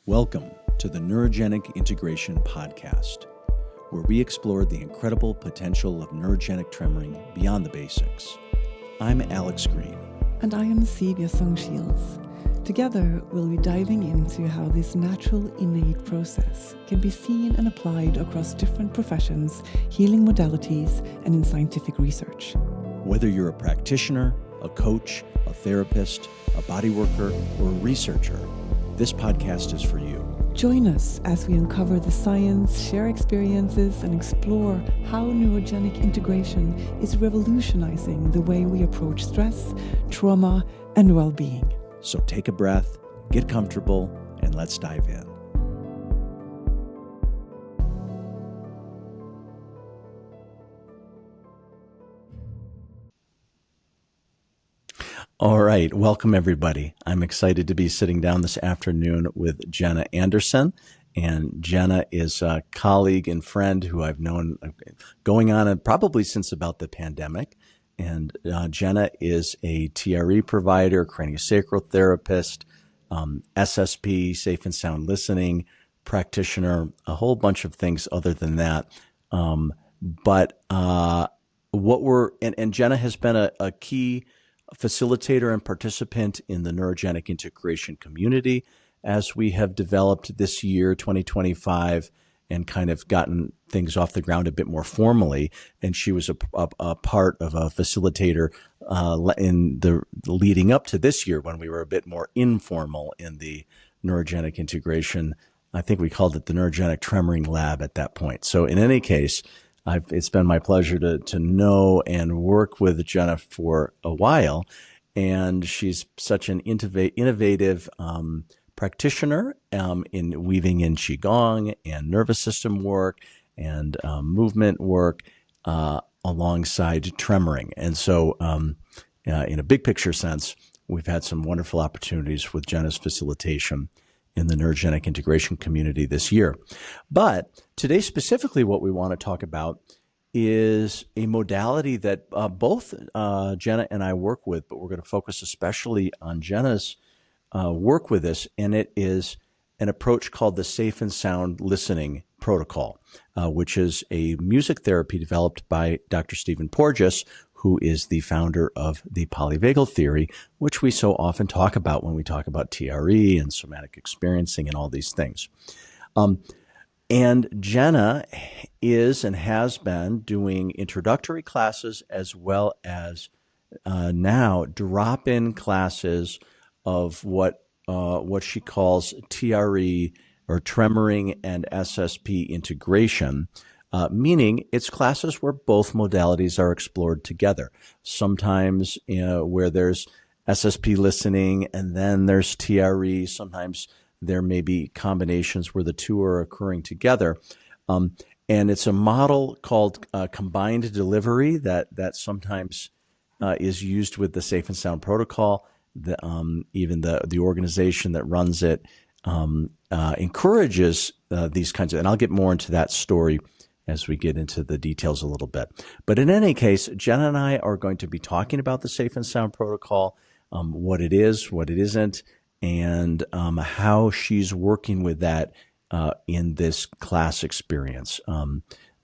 Welcome to the Neurogenic Integration Podcast, where we explore the incredible potential of neurogenic tremoring beyond the basics. I'm Alex Greene. And I am Sylvia Song-Shields. Together, we'll be diving into how this natural, innate process can be seen and applied across different professions, healing modalities, and in scientific research. Whether you're a practitioner, a coach, a therapist, a body worker, or a researcher, this podcast is for you. Join us as we uncover the science, share experiences, and explore how neurogenic integration is revolutionizing the way we approach stress, trauma, and well-being. So take a breath, get comfortable, and let's dive in. All right, welcome everybody. I'm excited to be sitting down this afternoon with Jenna Anderson. And Jenna is a colleague and friend who I've known going on probably since about the pandemic. And Jenna is a TRE provider, craniosacral therapist, SSP, safe and sound listening practitioner, a whole bunch of things other than that. And Jenna has been a key facilitator and participant in the neurogenic integration community as we have developed this year, 2025, and kind of gotten things off the ground a bit more formally. And she was a part of a facilitator in the leading up to this year when we were a bit more informal in the neurogenic integration. I think we called it the Neurogenic Tremoring Lab at that point. So in any case, it's been my pleasure to know and work with Jenna for a while. And she's such an innovative practitioner in weaving in Qigong and nervous system work and movement work alongside tremoring. And so in a big picture sense, we've had some wonderful opportunities with Jenna's facilitation in the neurogenic integration community this year. But today specifically what we want to talk about is a modality that both Jenna and I work with, but we're going to focus especially on Jenna's work with this, and it is an approach called the Safe and Sound Listening Protocol, which is a music therapy developed by Dr. Stephen Porges, who is the founder of the polyvagal theory, which we so often talk about when we talk about TRE and somatic experiencing and all these things. And Jenna is and has been doing introductory classes as well as now drop-in classes of what she calls TRE or tremoring and SSP integration, meaning it's classes where both modalities are explored together. Sometimes where there's SSP listening and then there's TRE. Sometimes there may be combinations where the two are occurring together. And it's a model called combined delivery that sometimes is used with the Safe and Sound protocol. Even the organization that runs it encourages these kinds of, and I'll get more into that story as we get into the details a little bit. But in any case, Jenna and I are going to be talking about the Safe and Sound protocol, what it is, what it isn't, and how she's working with that in this class experience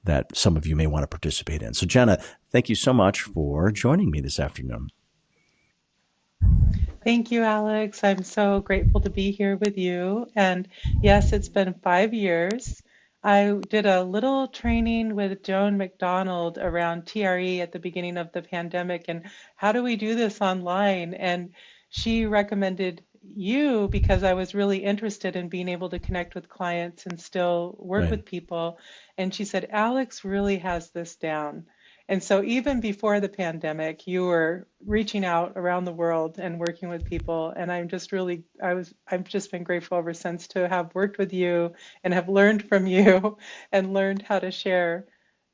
that some of you may want to participate in. So Jenna, thank you so much for joining me this afternoon. Thank you, Alex. I'm so grateful to be here with you. And yes, it's been 5 years. I did a little training with Joan McDonald around TRE at the beginning of the pandemic and how do we do this online? And she recommended you because I was really interested in being able to connect with clients and still work with people. And she said, Alex really has this down. And so even before the pandemic, you were reaching out around the world and working with people. And I've just been grateful ever since to have worked with you and have learned from you and learned how to share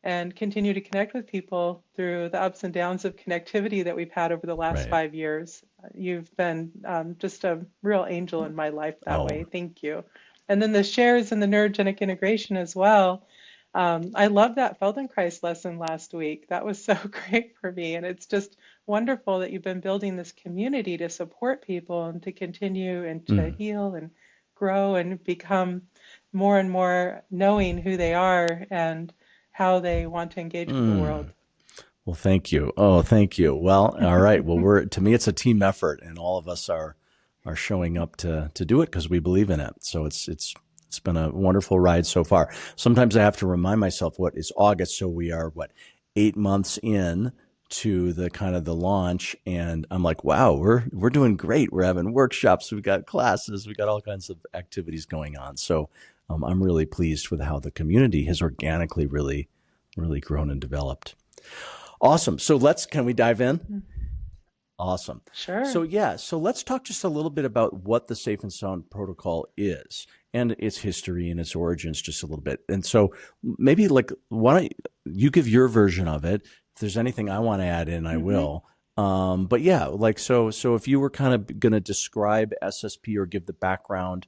and continue to connect with people through the ups and downs of connectivity that we've had over the last 5 years. You've been just a real angel in my life that way. Thank you. And then the shares and the neurogenic integration as well. I love that Feldenkrais lesson last week. That was so great for me. And it's just wonderful that you've been building this community to support people and to continue and to heal and grow and become more and more knowing who they are and how they want to engage with the world. Well, thank you. Oh, thank you. Well, all right. Well, to me, it's a team effort, and all of us are showing up to do it because we believe in it. So it's been a wonderful ride so far. Sometimes I have to remind myself what is August. So we are 8 months in to the kind of the launch, and I'm like, wow, we're doing great. We're having workshops, we've got classes, we've got all kinds of activities going on. So I'm really pleased with how the community has organically really grown and developed. Awesome. So can we dive in? Awesome. Sure. So let's talk just a little bit about what the Safe and Sound protocol is and its history and its origins just a little bit. And so maybe why don't you give your version of it? If there's anything I want to add in, I will. But yeah, so if you were kind of going to describe SSP or give the background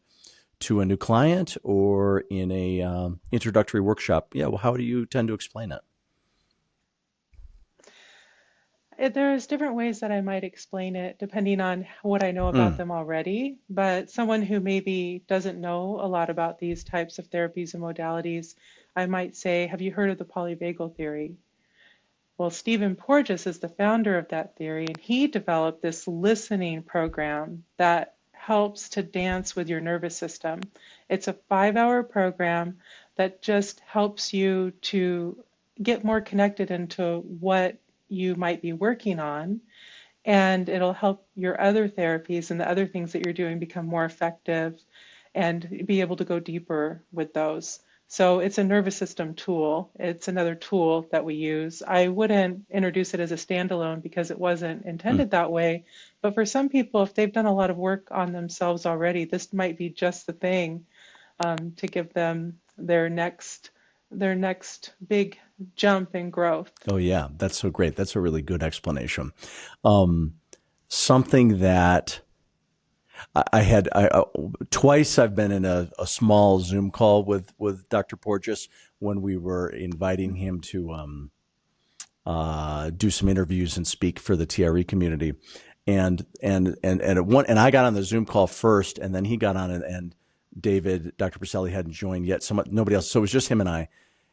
to a new client or in a introductory workshop, well, how do you tend to explain it? There's different ways that I might explain it depending on what I know about them already, but someone who maybe doesn't know a lot about these types of therapies and modalities, I might say, have you heard of the polyvagal theory? Well, Stephen Porges is the founder of that theory, and he developed this listening program that helps to dance with your nervous system. It's a 5-hour program that just helps you to get more connected into what you might be working on, and it'll help your other therapies and the other things that you're doing become more effective and be able to go deeper with those. So it's a nervous system tool. It's another tool that we use. I wouldn't introduce it as a standalone because it wasn't intended that way. But for some people, if they've done a lot of work on themselves already, this might be just the thing to give them their next big jump in growth. Oh yeah, that's so great. That's a really good explanation. Something that twice I've been in a small Zoom call with Dr. Porges when we were inviting him to do some interviews and speak for the TRE community, and I got on the Zoom call first, and then he got on, and Dr. Pacelli hadn't joined yet. Nobody else, so it was just him and I,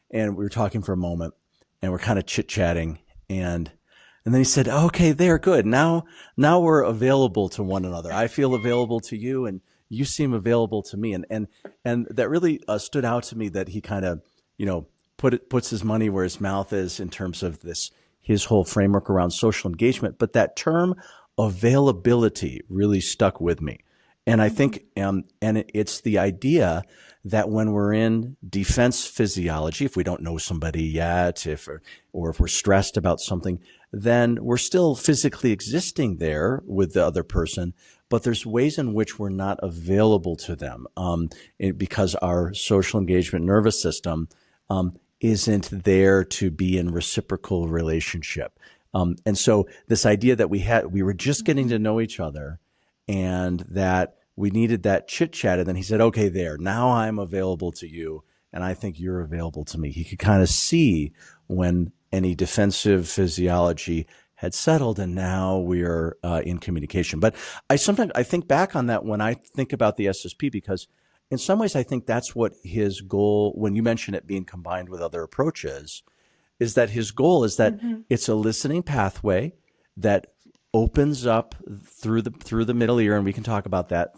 and we were talking for a moment, and we're kind of chit chatting, and then he said, okay, there, good. Now we're available to one another. I feel available to you, and you seem available to me. And that really stood out to me, that he kind of, puts his money where his mouth is in terms of his whole framework around social engagement. But that term availability really stuck with me. And I think, and it's the idea that when we're in defense physiology, if we don't know somebody yet, or if we're stressed about something, then we're still physically existing there with the other person, but there's ways in which we're not available to them because our social engagement nervous system isn't there to be in reciprocal relationship. And so this idea that we were just getting to know each other, and that we needed that chit chat. And then he said, okay, there, now I'm available to you, and I think you're available to me. He could kind of see when any defensive physiology had settled, and now we are in communication. But I think back on that when I think about the SSP, because in some ways I think that's what his goal, when you mention it being combined with other approaches, is that his goal is that it's a listening pathway that opens up through the middle ear, and we can talk about that,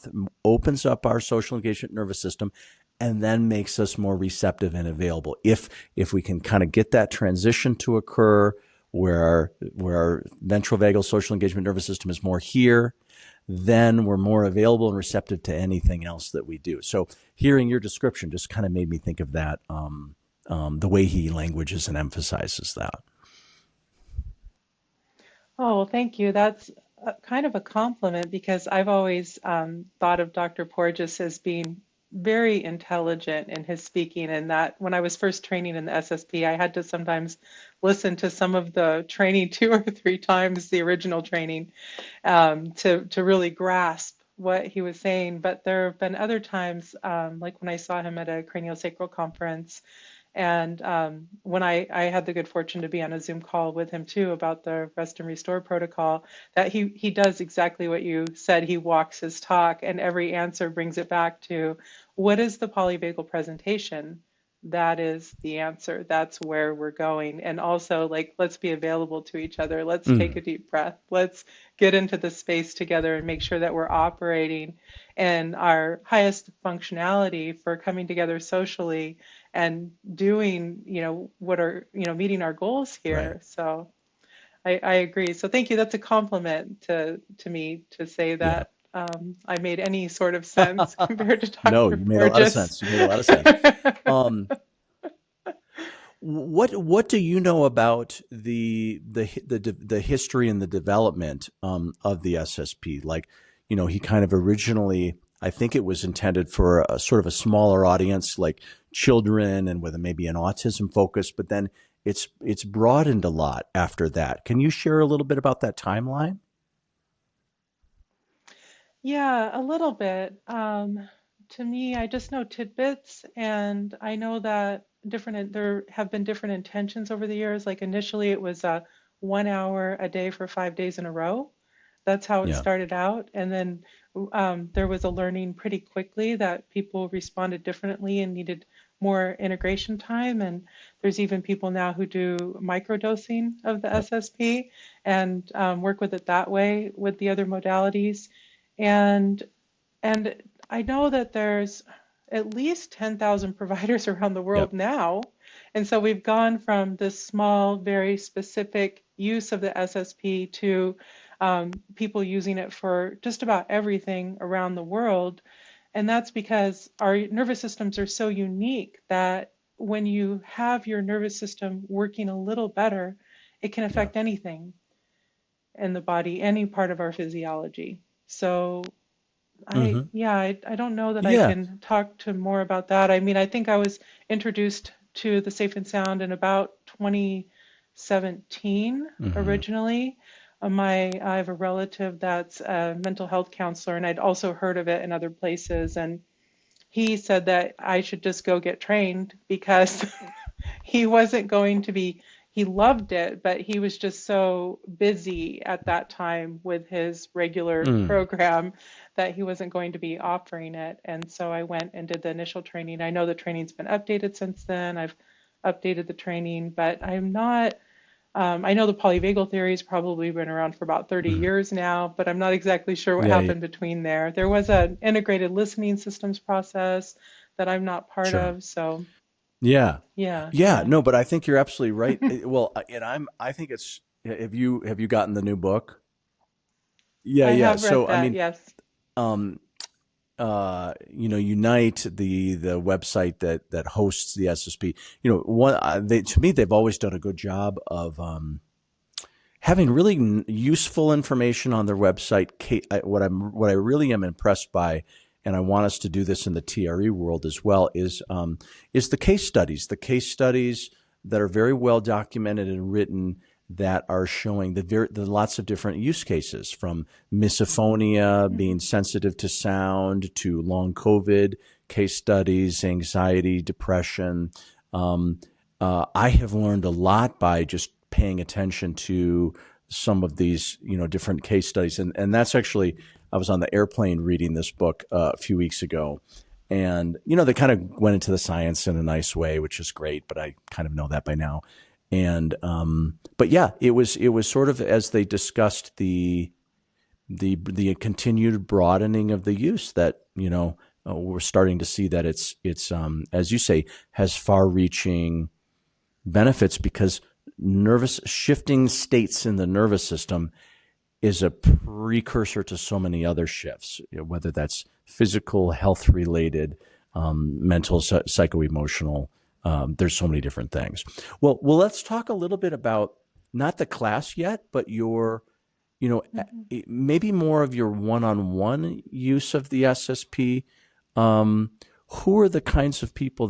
opens up our social engagement nervous system, and then makes us more receptive and available. If we can kind of get that transition to occur where our ventral vagal social engagement nervous system is more here, then we're more available and receptive to anything else that we do. So hearing your description just kind of made me think of that, the way he languages and emphasizes that. Oh, well, thank you. That's kind of a compliment, because I've always thought of Dr. Porges as being very intelligent in his speaking, and that when I was first training in the SSP, I had to sometimes listen to some of the training 2 or 3 times the original training to really grasp what he was saying. But there have been other times, like when I saw him at a craniosacral conference, And when I had the good fortune to be on a Zoom call with him too about the rest and restore protocol, that he does exactly what you said. He walks his talk, and every answer brings it back to what is the polyvagal presentation? That is the answer. That's where we're going. And also, like, let's be available to each other. Let's take a Mm, deep breath. Let's get into the space together and make sure that we're operating in our highest functionality for coming together socially and doing, what are, meeting our goals right. here. So I agree. So thank you. That's a compliment to me to say Yeah. that I made any sort of sense compared to No, Dr. you made a lot of Porges. sense. You made a lot of sense. Um, what do you know about the history and the development of the SSP? Like, he kind of originally, I think it was intended for a sort of a smaller audience, like children and with maybe an autism focus, but then it's broadened a lot after that. Can you share a little bit about that timeline? Yeah, a little bit. To me, I just know tidbits, and I know that there have been different intentions over the years. Like initially, it was 1 hour a day for 5 days in a row. That's how it Yeah. started out, and then there was a learning pretty quickly that people responded differently and needed more integration time. And there's even people now who do microdosing of the Yep. SSP and work with it that way with the other modalities. And and I know that there's at least 10,000 providers around the world Yep. now. And so we've gone from this small, very specific use of the SSP to people using it for just about everything around the world. And that's because our nervous systems are so unique that when you have your nervous system working a little better, it can Yeah. affect anything in the body, any part of our physiology. So Hmm. I don't know that I Yeah. can talk to more about that. I mean, I think I was introduced to the Safe and Sound in about 2017 Hmm. originally. I have a relative that's a mental health counselor, and I'd also heard of it in other places. And he said that I should just go get trained because he wasn't going to be, he loved it, but he was just so busy at that time with his regular Mm. program that he wasn't going to be offering it. And so I went and did the initial training. I know the training's been updated since then. I've updated the training, but I'm not. I know the polyvagal theory has probably been around for about 30 Mm. years now, but I'm not exactly sure what Yeah, yeah. happened between there. There was an integrated listening systems process that I'm not part Sure. of. So, Yeah. yeah, Yeah, yeah. no, but I think you're absolutely right. Well, and I think it's, have you gotten the new book? Yeah, I yeah. have read So, I that, mean, yes. um, Unite, the website that hosts the SSP, to me, they've always done a good job of, having really useful information on their website. What I really am impressed by, and I want us to do this in the TRE world as well, is the case studies. The case studies that are very well documented and written that are showing the lots of different use cases, from misophonia, Mhm. being sensitive to sound, to long COVID case studies, anxiety, depression. Um, I have learned a lot by just paying attention to some of these, different case studies, and that's actually, I was on the airplane reading this book a few weeks ago, and they kind of went into the science in a nice way, which is great, but I kind of know that by now. And but yeah, it was sort of as they discussed the continued broadening of the use that we're starting to see that it's as you say, has far-reaching benefits, because nervous shifting states in the nervous system is a precursor to so many other shifts, whether that's physical, health related, mental, psycho-emotional. There's so many different things. Well, let's talk a little bit about not the class yet, but your, Mhm. maybe more of your one-on-one use of the SSP. Um, who are the kinds of people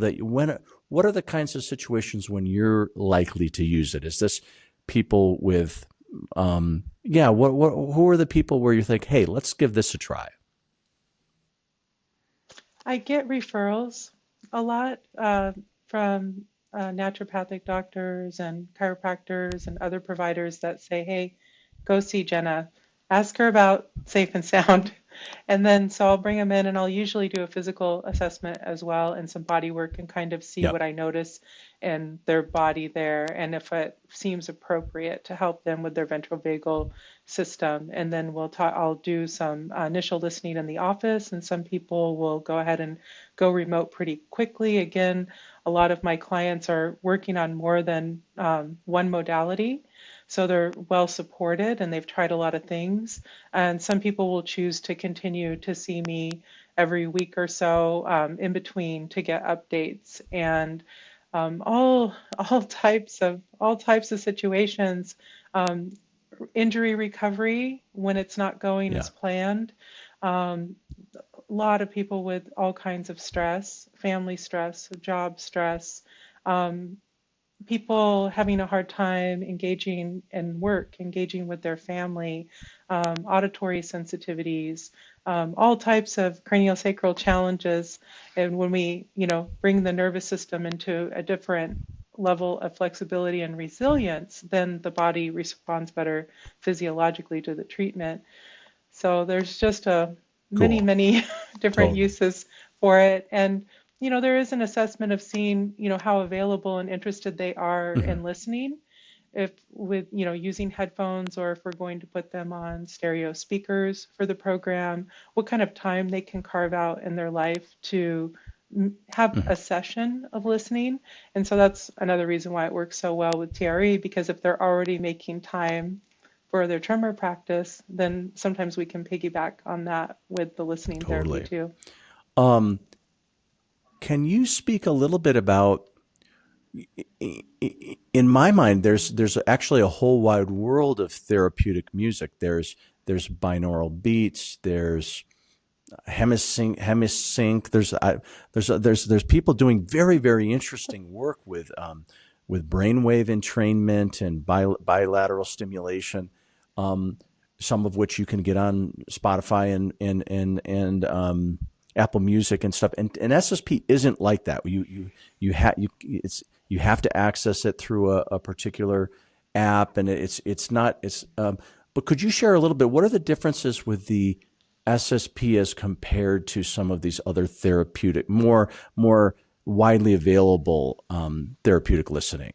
what are the kinds of situations when you're likely to use it? Is this people with, yeah, who are the people where you think, hey, let's give this a try? I get referrals a lot from naturopathic doctors and chiropractors and other providers that say, hey, go see Jenna. Ask her about Safe and Sound. And then so I'll bring them in and I'll usually do a physical assessment as well and some body work and kind of see Yeah. what I notice in their body there and if it seems appropriate to help them with their ventrovagal system. And then I'll do some initial listening in the office, and some people will go ahead and go remote pretty quickly. Again, a lot of my clients are working on more than one modality. So they're well supported and they've tried a lot of things. And some people will choose to continue to see me every week or so in between to get updates and all types of situations. Injury recovery when it's not going Yeah. as planned. A lot of people with all kinds of stress, family stress, job stress, um, people having a hard time engaging in work, engaging with their family, auditory sensitivities, all types of craniosacral challenges. And when we, bring the nervous system into a different level of flexibility and resilience, then the body responds better physiologically to the treatment. So there's just many, Cool. many different Totally. uses for it. And, there is an assessment of seeing, how available and interested they are Hmm. in listening. If with, using headphones or if we're going to put them on stereo speakers for the program, what kind of time they can carve out in their life to have Hmm. a session of listening. And so that's another reason why it works so well with TRE, because if they're already making time for their tremor practice, then sometimes we can piggyback on that with the listening therapy Totally. too. Um, can you speak a little bit about, in my mind, there's actually a whole wide world of therapeutic music. There's binaural beats. There's hemisync. There's people doing very, very interesting work with brainwave entrainment and bilateral stimulation. Some of which you can get on Spotify and Apple Music and stuff. And SSP isn't like that. You have to access it through a particular app, and it's not. But could you share a little bit? What are the differences with the SSP as compared to some of these other therapeutic, more widely available therapeutic listening?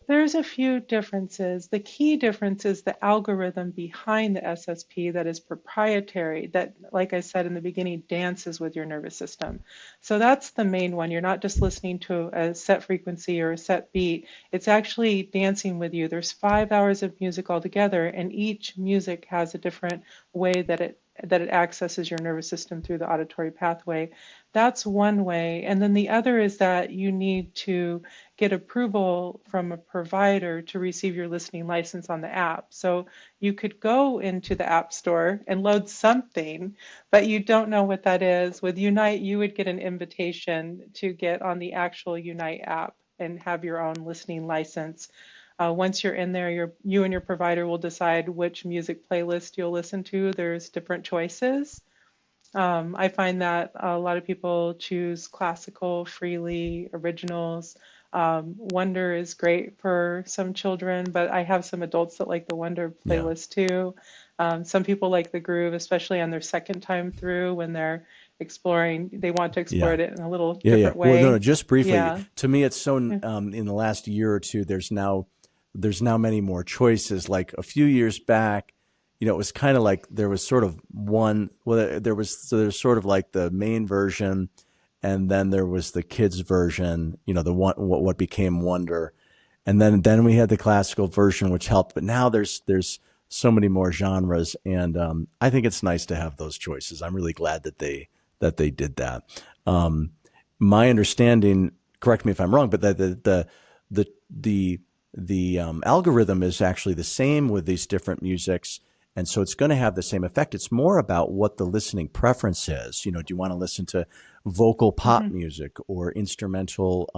There's a few differences. The key difference is the algorithm behind the SSP that is proprietary, that, like I said in the beginning, dances with your nervous system. So that's the main one. You're not just listening to a set frequency or a set beat. It's actually dancing with you. There's 5 hours of music altogether, and each music has a different way that it accesses your nervous system through the auditory pathway. That's one way. And then the other is that you need to get approval from a provider to receive your listening license on the app. So you could go into the App Store and load something, but you don't know what that is. With Unite, you would get an invitation to get on the actual Unite app and have your own listening license. Once you're in there, you and your provider will decide which music playlist you'll listen to. There's different choices. I find that a lot of people choose classical freely, originals. Wonder is great for some children, but I have some adults that like the Wonder Yeah. playlist too. Some people like the groove, especially on their second time through when they're exploring. They want to explore Yeah. it in a little Yeah, yeah. different Well, no, way. just briefly. Yeah. To me, it's so. Yeah. In the last year or two, there's now many more choices. Like a few years back, it was kind of like there was sort of one. Well, there's sort of like the main version, and then there was the kids version. The one what became Wonder, and then we had the classical version, which helped. But now there's so many more genres, and I think it's nice to have those choices. I'm really glad that they did that. Um, my understanding, correct me if I'm wrong, but the algorithm is actually the same with these different musics, and so it's going to have the same effect. It's more about what the listening preference is. Do you want to listen to vocal pop Mhm. music or instrumental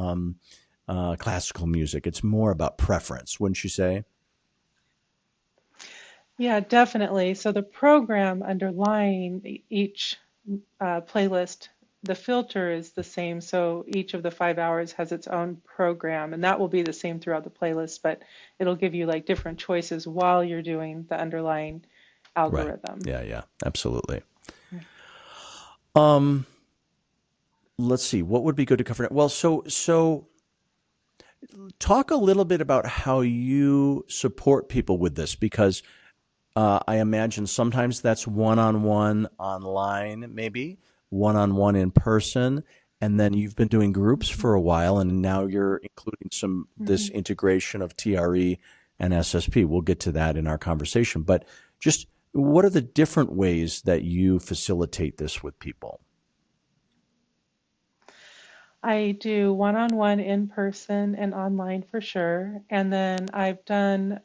classical music? It's more about preference, wouldn't you say? Yeah, definitely. So the program underlying each playlist the filter is the same. So each of the 5 hours has its own program, and that will be the same throughout the playlist, but it'll give you like different choices while you're doing the underlying Right. algorithm. Yeah, absolutely. Right. Let's see, what would be good to cover? Well, so talk a little bit about how you support people with this, because I imagine sometimes that's one-on-one online, maybe one-on-one in person, and then you've been doing groups for a while, and now you're including this integration of TRE and SSP. We'll get to that in our conversation, but just what are the different ways that you facilitate this with people? I do one-on-one in person and online for sure. And then I've done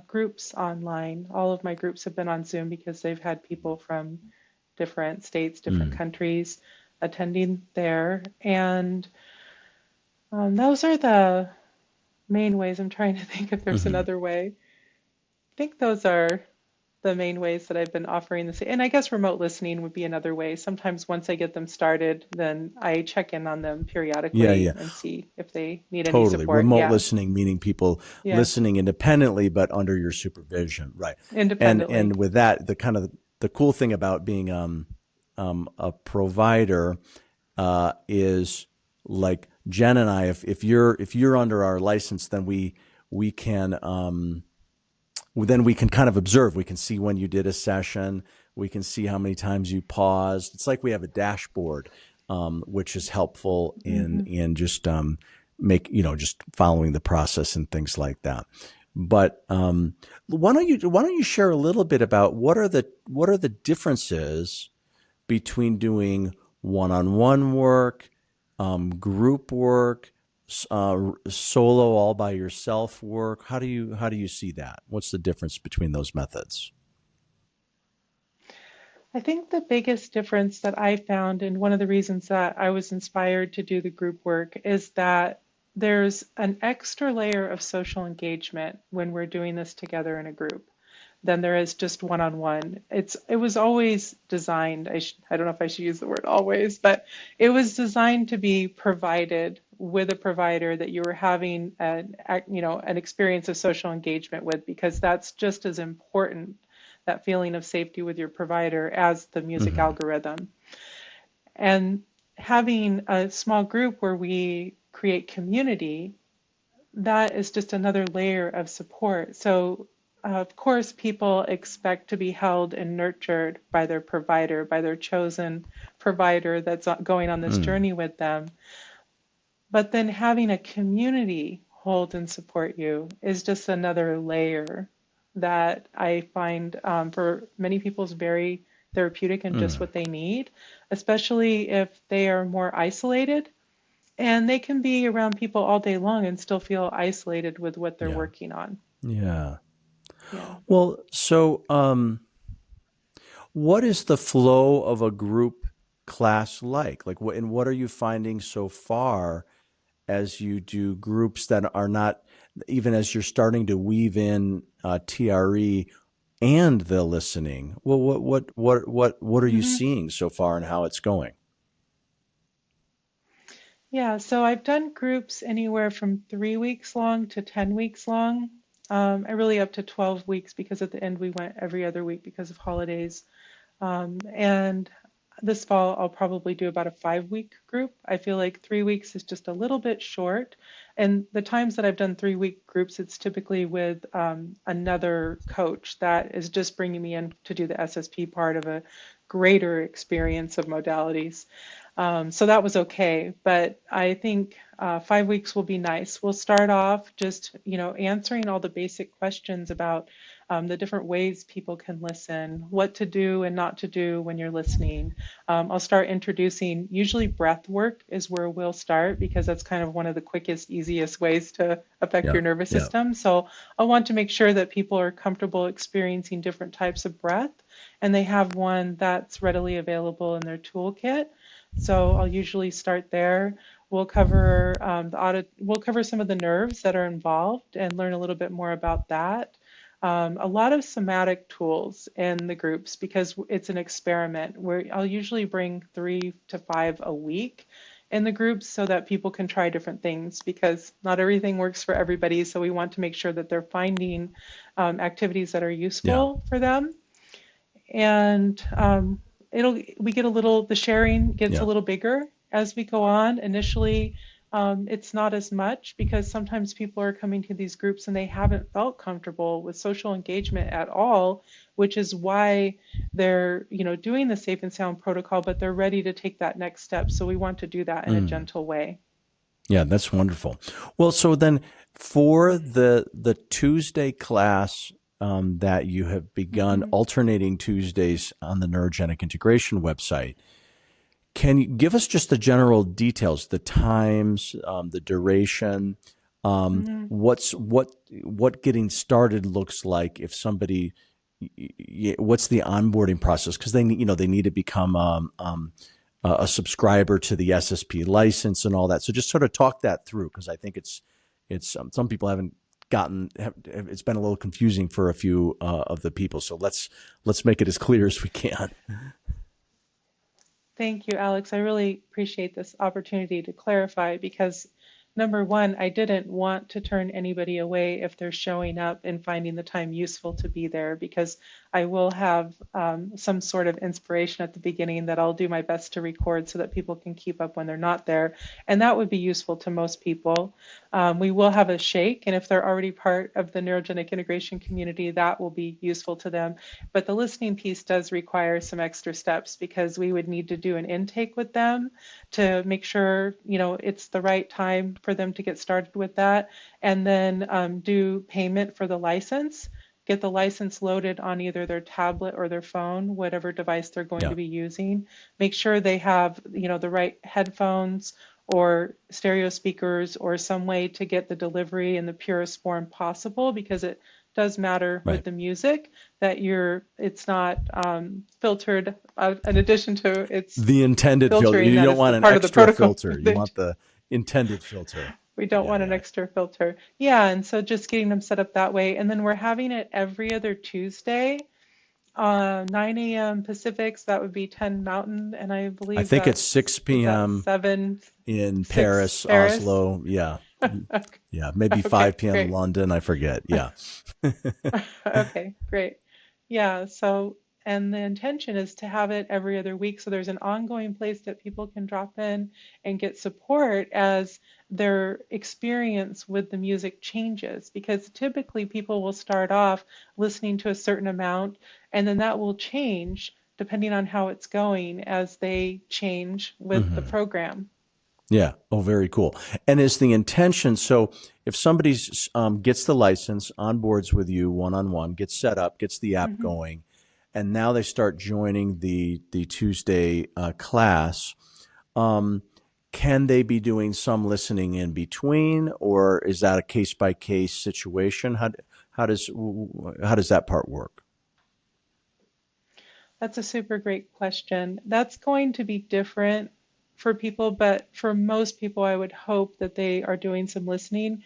groups online. All of my groups have been on Zoom because they've had people from different states, different countries attending there. And those are the main ways. I'm trying to think if there's another way. I think those are the main ways that I've been offering this. And I guess remote listening would be another way. Sometimes once I get them started, then I check in on them periodically and see if they need any Totally. support. Remote listening, meaning people Yeah. listening independently, but under your supervision. Right. Independently. And with that, the cool thing about being a provider is like Jen and I, if you're under our license, then we can then we can kind of observe. We can see when you did a session. We can see how many times you paused. It's like we have a dashboard, which is helpful in just just following the process and things like that. But why don't you share a little bit about what are the differences between doing one-on-one work, group work, solo all by yourself work? How do you see that? What's the difference between those methods? I think the biggest difference that I found, and one of the reasons that I was inspired to do the group work, is that there's an extra layer of social engagement when we're doing this together in a group than there is just one-on-one. It was always designed, I don't know if I should use the word always, but it was designed to be provided with a provider that you were having an experience of social engagement with, because that's just as important, that feeling of safety with your provider, as the music algorithm. And having a small group where we create community, that is just another layer of support. So of course, people expect to be held and nurtured by their provider, by their chosen provider that's going on this journey with them. But then having a community hold and support you is just another layer that I find for many people is very therapeutic and just what they need, especially if they are more isolated. And they can be around people all day long and still feel isolated with what they're working on. Yeah. Yeah. Well, so what is the flow of a group class like? Like, what are you finding so far as you do groups that are not, even as you're starting to weave in TRE and the listening? Well, what are you seeing so far, and how it's going? Yeah, so I've done groups anywhere from 3 weeks long to 10 weeks long. I really up to 12 weeks, because at the end we went every other week because of holidays. And this fall I'll probably do about a 5-week group. I feel like 3 weeks is just a little bit short. And the times that I've done 3-week groups, it's typically with another coach that is just bringing me in to do the SSP part of a greater experience of modalities. So that was okay, but I think 5 weeks will be nice. We'll start off just, answering all the basic questions about the different ways people can listen, what to do and not to do when you're listening. I'll start introducing, usually breath work is where we'll start, because that's kind of one of the quickest, easiest ways to affect your nervous system. So I want to make sure that people are comfortable experiencing different types of breath, and they have one that's readily available in their toolkit. So I'll usually start there. We'll cover we'll cover some of the nerves that are involved and learn a little bit more about that. a lot of somatic tools in the groups because it's an experiment where I'll usually bring 3 to 5 a week in the groups so that people can try different things because not everything works for everybody. So we want to make sure that they're finding activities that are useful for them. And we get a little, the sharing gets a little bigger as we go on. Initially, it's not as much because sometimes people are coming to these groups and they haven't felt comfortable with social engagement at all, which is why they're, doing the safe and sound protocol, but they're ready to take that next step. So we want to do that in a gentle way. Yeah, that's wonderful. Well, so then for the Tuesday class that you have begun alternating Tuesdays on the Neurogenic Integration website, can you give us just the general details, the times, the duration, what getting started looks like if somebody, what's the onboarding process? Because they need to become a subscriber to the SSP license and all that. So just sort of talk that through because I think it's some people haven't it's been a little confusing for a few of the people. So let's make it as clear as we can. Thank you, Alex. I really appreciate this opportunity to clarify because number one, I didn't want to turn anybody away if they're showing up and finding the time useful to be there because I will have some sort of inspiration at the beginning that I'll do my best to record so that people can keep up when they're not there. And that would be useful to most people. We will have a shake, and if they're already part of the neurogenic integration community, that will be useful to them. But the listening piece does require some extra steps because we would need to do an intake with them to make sure, it's the right time for them to get started with that, and then do payment for the license, get the license loaded on either their tablet or their phone, whatever device they're going to be using. Make sure they have, the right headphones or stereo speakers or some way to get the delivery in the purest form possible because it does matter with the music that it's not filtered in addition to it's the intended filter. You don't want an extra filter. You want the intended filter. We don't want an extra filter. Yeah, and so just getting them set up that way. And then we're having it every other Tuesday, 9 a.m. Pacific, so that would be 10 Mountain, and I believe I think it's 6 p.m. 7 in Paris, Oslo. Yeah. Yeah, maybe 5 p.m. in London. I forget. Yeah. Okay, great. Yeah, so, and the intention is to have it every other week. So there's an ongoing place that people can drop in and get support as their experience with the music changes. Because typically people will start off listening to a certain amount, and then that will change depending on how it's going as they change with the program. Yeah. Oh, very cool. And is the intention, so if somebody gets the license, onboards with you one-on-one, gets set up, gets the app going, and now they start joining the Tuesday class, can they be doing some listening in between, or is that a case-by-case situation? How does that part work? That's a super great question. That's going to be different for people, but for most people, I would hope that they are doing some listening.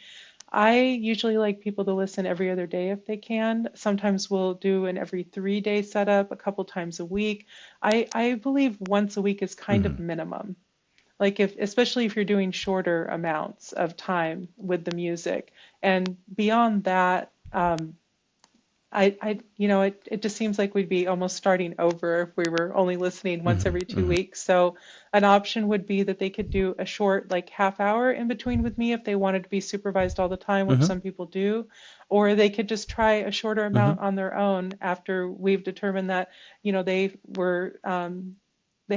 I usually like people to listen every other day if they can. Sometimes we'll do an every 3-day setup, a couple times a week. I believe once a week is kind of minimum. Like especially if you're doing shorter amounts of time with the music. And beyond that, it just seems like we'd be almost starting over if we were only listening once every 2 weeks. So an option would be that they could do a short, like half hour in between with me if they wanted to be supervised all the time, which some people do, or they could just try a shorter amount on their own after we've determined that, they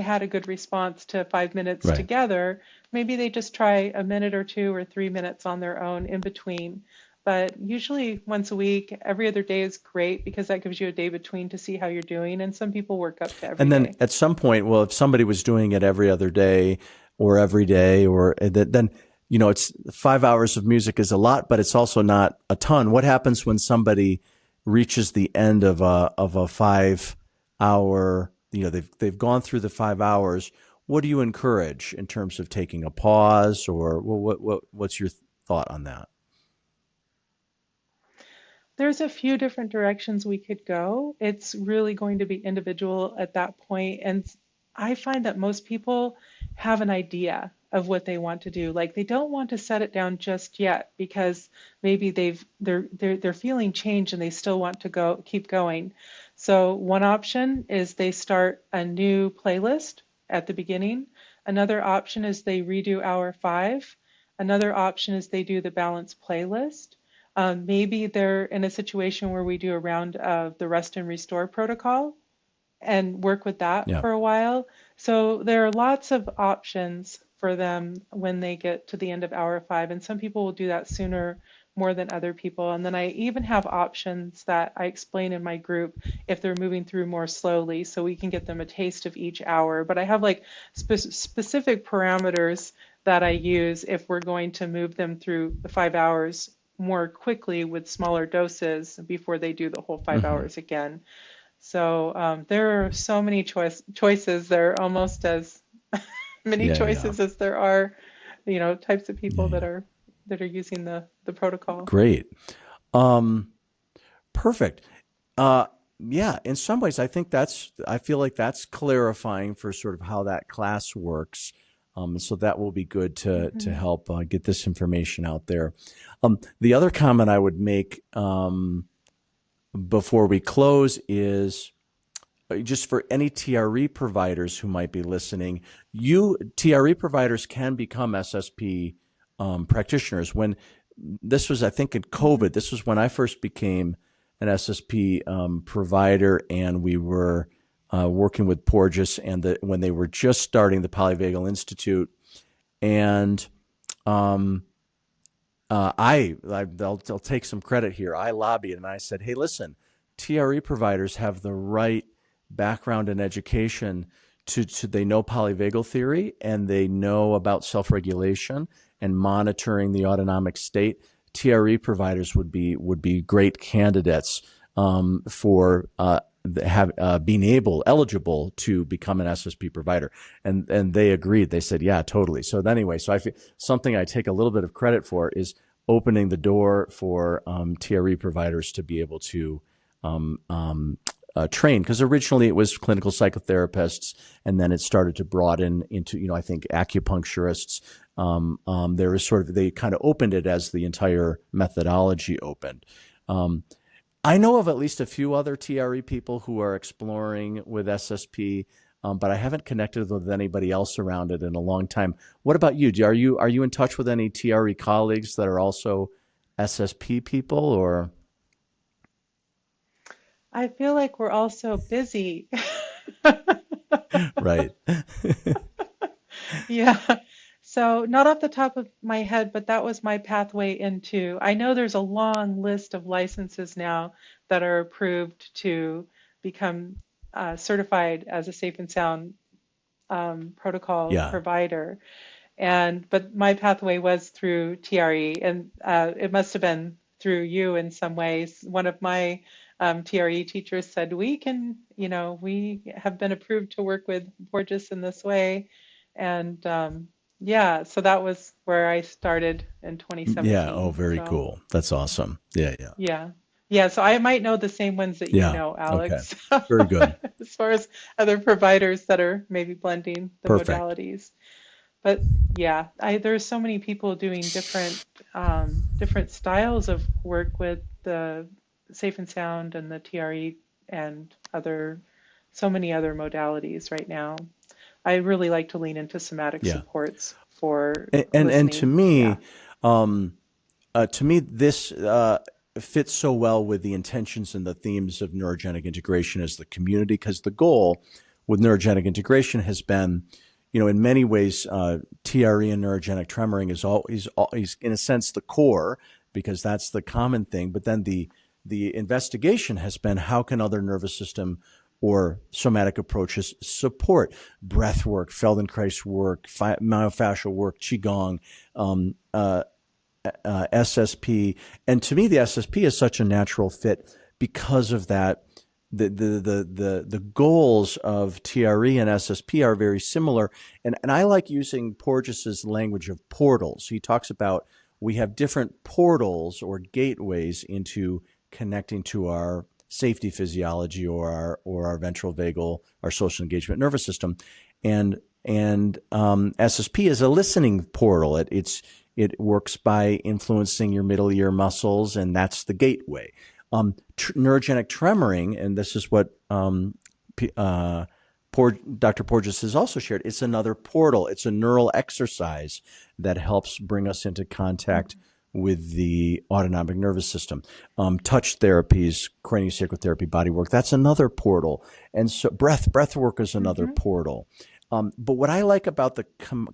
had a good response to 5 minutes together. Maybe they just try a minute or 2 or 3 minutes on their own in between. But usually once a week, every other day is great because that gives you a day between to see how you're doing. And some people work up to every day. And then at some point, well, if somebody was doing it every other day or every day, or then, it's 5 hours of music is a lot, but it's also not a ton. What happens when somebody reaches the end of a 5 hour, they've gone through the 5 hours? What do you encourage in terms of taking a pause, or what's your thought on that? There's a few different directions we could go. It's really going to be individual at that point. And I find that most people have an idea of what they want to do. Like they don't want to set it down just yet because maybe they're feeling change and they still want to keep going. So one option is they start a new playlist at the beginning. Another option is they redo hour 5. Another option is they do the balance playlist. Maybe they're in a situation where we do a round of the rest and restore protocol and work with that Yeah. for a while. So there are lots of options for them when they get to the end of hour 5. And some people will do that sooner more than other people. And then I even have options that I explain in my group if they're moving through more slowly, so we can get them a taste of each hour. But I have like specific parameters that I use if we're going to move them through the 5 hours more quickly with smaller doses before they do the whole 5 Hmm. hours again. So there are so many choices. There are almost as many Yeah, yeah, choices as there are, types of yeah, people that yeah. are using the protocol. Great. Um, Perfect. Uh, yeah, in some ways, I feel like that's clarifying for sort of how that class works. So that will be good to Hmm. help get this information out there. The other comment I would make before we close is just for any TRE providers who might be listening, TRE providers can become SSP practitioners. When this was, I think, in Hmm. COVID, this was when I first became an SSP provider, and we were working with Porges, and when they were just starting the Polyvagal Institute, and um, I'll take some credit here. I lobbied and I said, hey, listen, TRE providers have the right background and education to they know polyvagal theory and they know about self-regulation and monitoring the autonomic state. TRE providers would be great candidates for being eligible to become an SSP provider, and they agreed. They said, yeah, totally. So anyway, so I feel something I take a little bit of credit for is opening the door for TRE providers to be able to train, because originally it was clinical psychotherapists, and then it started to broaden into, I think, acupuncturists. There is sort of, they kind of opened it as the entire methodology opened. Um, I know of at least a few other TRE people who are exploring with SSP, but I haven't connected with anybody else around it in a long time. What about you? Are you in touch with any TRE colleagues that are also SSP people, or? I feel like we're all so busy. Right. Yeah. So not off the top of my head, but that was my pathway into. I know there's a long list of licenses now that are approved to become certified as a safe and sound protocol Yeah. provider. But my pathway was through TRE, and it must have been through you in some ways. One of my TRE teachers said, we have been approved to work with Porges in this way. And yeah, so that was where I started in Yeah. Oh, 2017. very So cool. That's awesome. Yeah. Yeah. yeah. Yeah, so I might know the same ones that you Yeah. know, Okay. Alex, Very good. as far as other providers that are maybe blending the Perfect. modalities. But yeah, there's so many people doing different styles of work with the Safe and Sound and the TRE and so many other modalities right now. I really like to lean into somatic Yeah. supports for And listening. Yeah. um, to me, this fits so well with the intentions and the themes of neurogenic integration as the community, because the goal with neurogenic integration has been, in many ways, TRE and neurogenic tremoring is in a sense the core, because that's the common thing. But then the investigation has been, how can other nervous system or somatic approaches support breath work, Feldenkrais work, myofascial work, qigong, um, uh, SSP. And to me, the SSP is such a natural fit because of that. The goals of TRE and SSP are very similar. And I like using Porges's language of portals. He talks about, we have different portals or gateways into connecting to our safety physiology or our ventral vagal, our social engagement nervous system. And SSP is a listening portal. It works by influencing your middle ear muscles, and that's the gateway. Neurogenic tremoring, and this is what Dr. Porges has also shared, it's another portal. It's a neural exercise that helps bring us into contact with the autonomic nervous system. Touch therapies, craniosacral therapy, body work, that's another portal. And so breath work is another portal. But what I like about the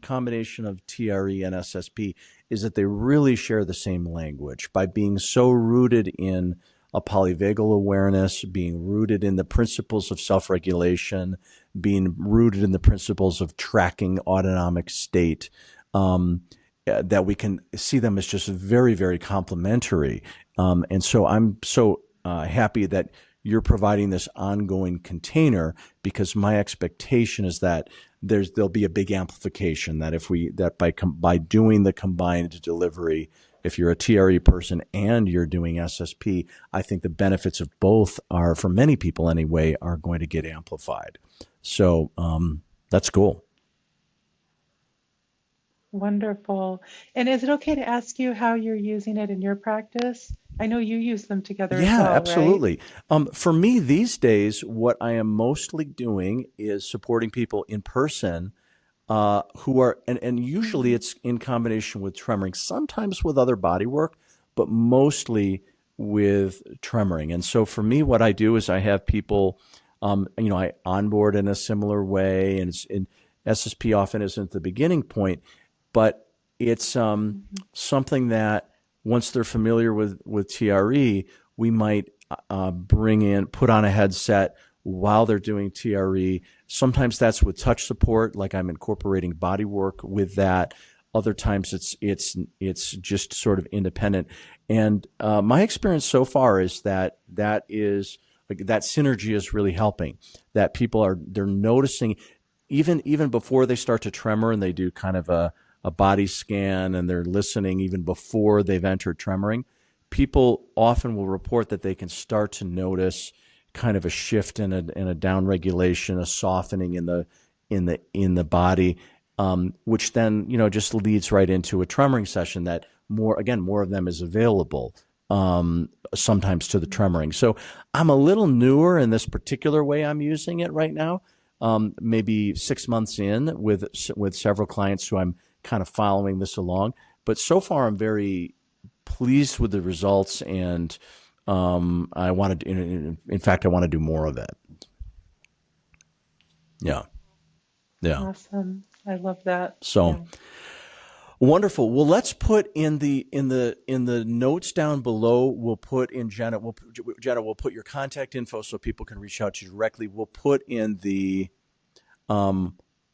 combination of TRE and SSP is that they really share the same language by being so rooted in a polyvagal awareness, being rooted in the principles of self-regulation, being rooted in the principles of tracking autonomic state, that we can see them as just very, very complementary. And so I'm so happy that you're providing this ongoing container, because my expectation is that there'll be a big amplification, that by doing the combined delivery, if you're a TRE person and you're doing SSP, I think the benefits of both are, for many people anyway, are going to get amplified. So that's cool. Wonderful. And is it okay to ask you how you're using it in your practice? I know you use them together as well, absolutely. Right? For me these days, what I am mostly doing is supporting people in person who are, and usually it's in combination with tremoring, sometimes with other body work, but mostly with tremoring. And so for me, what I do is I have people, I onboard in a similar way, and SSP often isn't the beginning point, but it's something that once they're familiar with TRE, we might put on a headset while they're doing TRE. Sometimes that's with touch support, like I'm incorporating body work with that. Other times it's just sort of independent. And my experience so far is that synergy is really helping. That they're noticing even before they start to tremor, and they do kind of a body scan, and they're listening even before they've entered tremoring. People often will report that they can start to notice kind of a shift in a down regulation, a softening in the body, which then just leads right into a tremoring session that more of them is available sometimes to the tremoring. So I'm a little newer in this particular way I'm using it right now. Maybe 6 months in with several clients who I'm kind of following this along, but so far I'm very pleased with the results, and I want to. In fact, I want to do more of it. Yeah. Awesome. I love that. So wonderful. Well, let's put in the notes down below. We'll put in Jenna. We'll put your contact info so people can reach out to you directly. We'll put in the.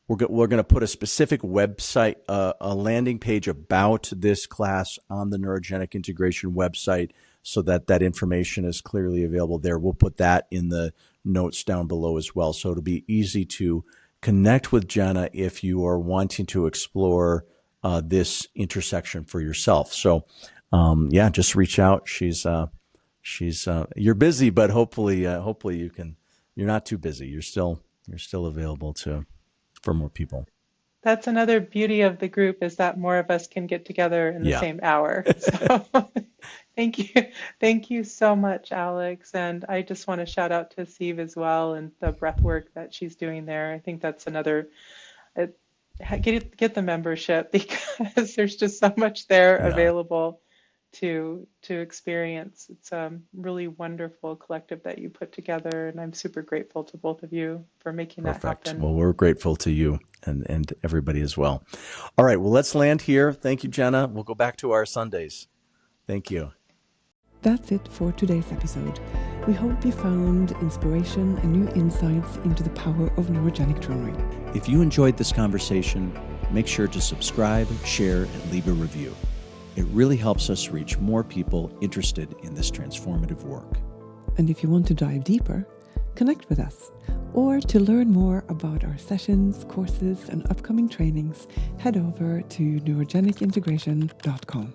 We're going to put a specific website, a landing page about this class on the Neurogenic Integration website, so that information is clearly available there. We'll put that in the notes down below as well. So it'll be easy to connect with Jenna if you are wanting to explore this intersection for yourself. So just reach out. She's you're busy, but hopefully you're not too busy. You're still available for more people. That's another beauty of the group, is that more of us can get together in the same hour. So thank you so much, Alex. And I just want to shout out to Steve as well, and the breath work that she's doing there. I think that's another, get the membership, because there's just so much there available to experience. It's a really wonderful collective that you put together, and I'm super grateful to both of you for making that happen. Well, we're grateful to you and everybody as well. All right, well, let's land here. Thank you, Jenna. We'll go back to our Sundays. Thank you. That's it for today's episode. We hope you found inspiration and new insights into the power of neurogenic tremoring. If you enjoyed this conversation, make sure to subscribe, share, and leave a review. It really helps us reach more people interested in this transformative work. And if you want to dive deeper, connect with us. Or to learn more about our sessions, courses, and upcoming trainings, head over to neurogenicintegration.com.